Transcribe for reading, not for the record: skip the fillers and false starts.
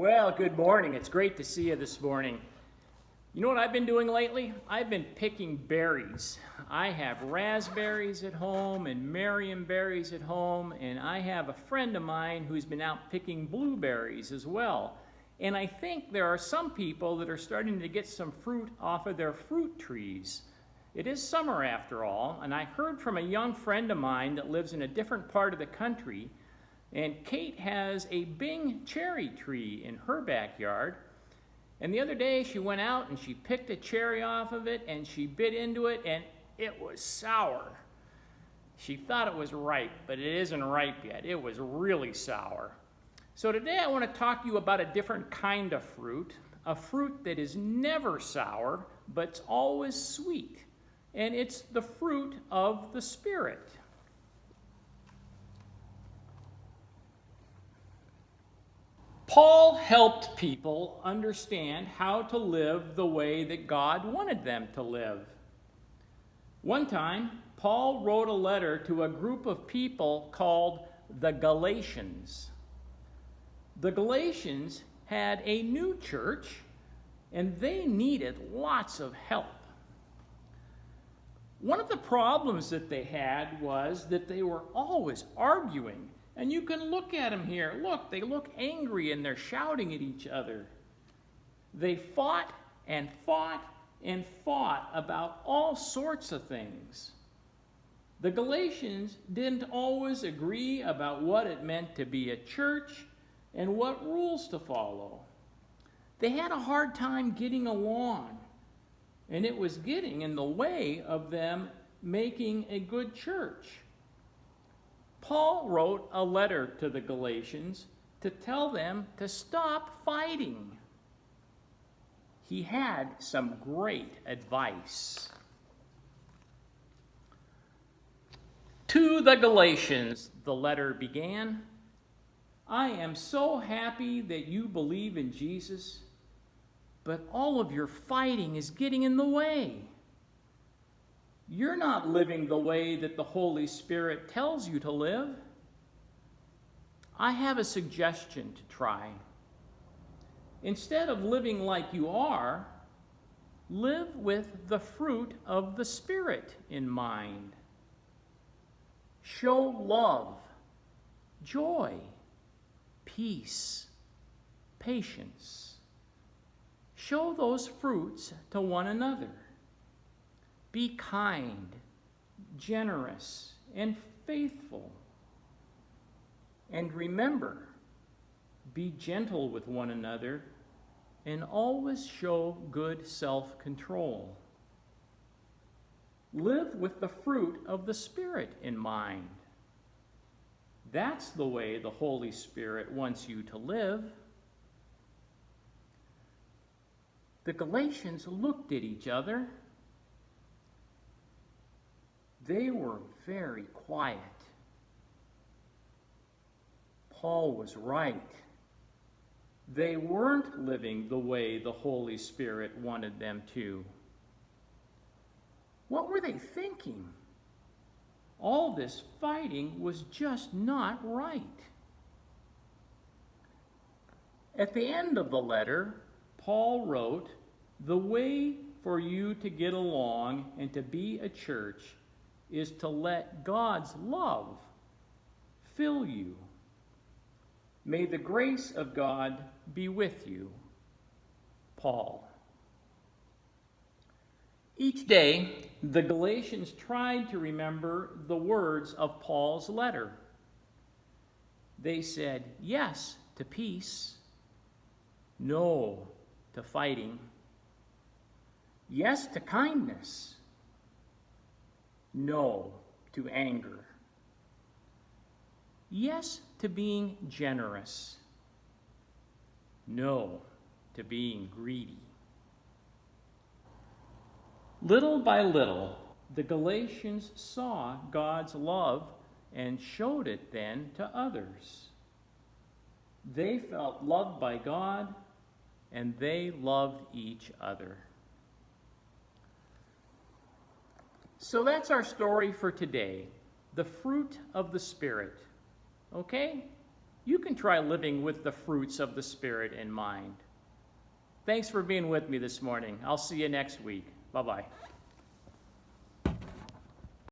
Well, good morning. It's great to see you this morning. You know what I've been doing lately? I've been picking berries. I have raspberries at home and Marion berries at home, and I have a friend of mine who's been out picking blueberries as well. And I think there are some people that are starting to get some fruit off of their fruit trees. It is summer after all, and I heard from a young friend of mine that lives in a different part of the country. And Kate has a Bing cherry tree in her backyard. And the other day she went out and she picked a cherry off of it and she bit into it and it was sour. She thought it was ripe, but it isn't ripe yet. It was really sour. So today I want to talk to you about a different kind of fruit, a fruit that is never sour, but it's always sweet. And it's the fruit of the Spirit. Paul helped people understand how to live the way that God wanted them to live. One time, Paul wrote a letter to a group of people called the Galatians. The Galatians had a new church, and they needed lots of help. One of the problems that they had was that they were always arguing. And you can look at them here. Look, they look angry and they're shouting at each other. They fought and fought and fought about all sorts of things. The Galatians didn't always agree about what it meant to be a church and what rules to follow. They had a hard time getting along, and it was getting in the way of them making a good church. Paul wrote a letter to the Galatians to tell them to stop fighting. He had some great advice. To the Galatians, the letter began, I am so happy that you believe in Jesus, but all of your fighting is getting in the way. You're not living the way that the Holy Spirit tells you to live. I have a suggestion to try. Instead of living like you are, live with the fruit of the Spirit in mind. Show love, joy, peace, patience. Show those fruits to one another. Be kind, generous, and faithful. And remember, be gentle with one another and always show good self-control. Live with the fruit of the Spirit in mind. That's the way the Holy Spirit wants you to live. The Galatians looked at each other. They were very quiet. Paul was right. They weren't living the way the Holy Spirit wanted them to. What were they thinking? All this fighting was just not right. At the end of the letter, Paul wrote, the way for you to get along and to be a church is to let God's love fill you. May the grace of God be with you. Paul. Each day, the Galatians tried to remember the words of Paul's letter. They said yes to peace, no to fighting, yes to kindness, no to anger. Yes to being generous. No to being greedy. Little by little, the Galatians saw God's love and showed it then to others. They felt loved by God and they loved each other. So that's our story for today, the fruit of the Spirit. Okay? you can try living with the fruits of the Spirit in mind. Thanks for being with me this morning. I'll see you next week. Bye-bye.